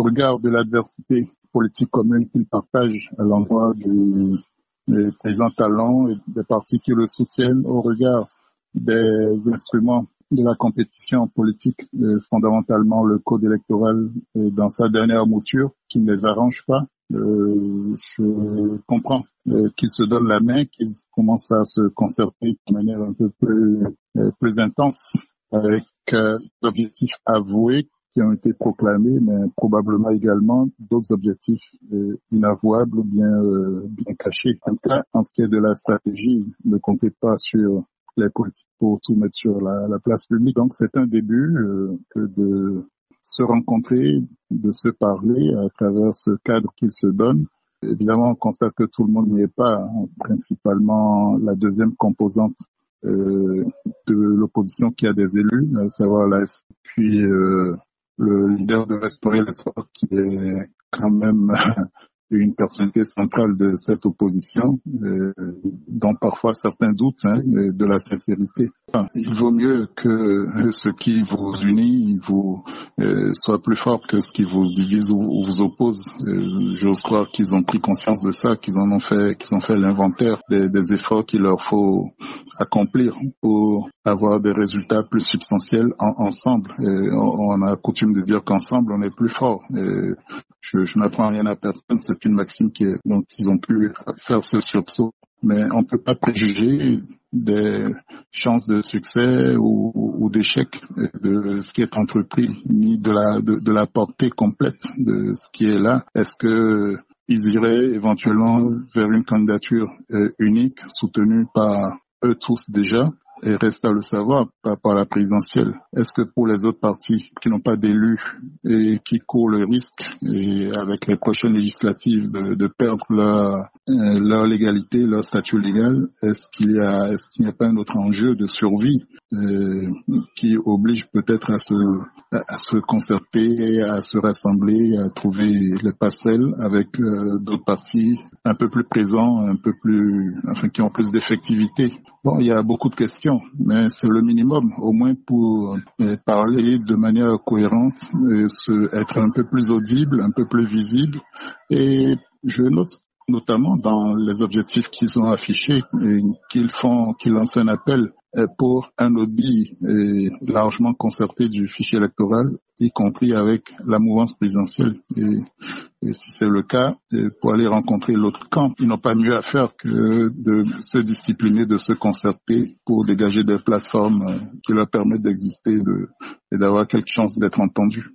regard de l'adversité politique commune qu'il partage à l'endroit du président Talon et des partis qui le soutiennent, au regard des instruments de la compétition politique, fondamentalement le code électoral dans sa dernière mouture, qui ne les arrange pas. Je comprends qu'ils se donnent la main, qu'ils commencent à se concerter de manière un peu plus intense avec des objectifs avoués qui ont été proclamés, mais probablement également d'autres objectifs inavouables ou bien cachés. En tout cas, en ce qui est de la stratégie, ne comptez pas sur les politiques pour tout mettre sur la place publique. Donc c'est un début que de se rencontrer, de se parler à travers ce cadre qu'ils se donnent. Évidemment, on constate que tout le monde n'y est pas, hein, principalement la deuxième composante de l'opposition qui a des élus, à savoir l'AFC, puis le leader de Restaurer l'espoir qui est quand même une personnalité centrale de cette opposition, dont parfois certains doutent de la sincérité. Enfin, il vaut mieux que ce qui vous unit soit plus fort que ce qui vous divise ou vous oppose. J'ose croire qu'ils ont pris conscience de ça, qu'ils ont fait l'inventaire des efforts qu'il leur faut accomplir pour avoir des résultats plus substantiels ensemble. On a coutume de dire qu'ensemble on est plus fort. Je n'apprends rien à personne, c'est une maxime dont ils ont pu faire ce sursaut. Mais on ne peut pas préjuger des chances de succès ou d'échec de ce qui est entrepris, ni de la portée complète de ce qui est là. Est-ce que ils iraient éventuellement vers une candidature unique, soutenue par eux tous déjà? Et reste à le savoir par rapport à la présidentielle. Est-ce que pour les autres partis qui n'ont pas d'élus et qui courent le risque, et avec les prochaines législatives, de perdre leur légalité, leur statut légal, est-ce qu'il n'y a pas un autre enjeu de survie qui oblige peut-être à se concerter, à se rassembler, à trouver les passerelles avec d'autres partis un peu plus présents, qui ont plus d'effectivité? Bon, il y a beaucoup de questions, mais c'est le minimum, au moins pour parler de manière cohérente, être un peu plus audible, un peu plus visible. Et je note notamment dans les objectifs qu'ils ont affichés, qu'ils lancent un appel pour un audit largement concerté du fichier électoral, y compris avec la mouvance présidentielle. Et si c'est le cas, pour aller rencontrer l'autre camp, ils n'ont pas mieux à faire que de se discipliner, de se concerter pour dégager des plateformes qui leur permettent d'exister et d'avoir quelque chance d'être entendus.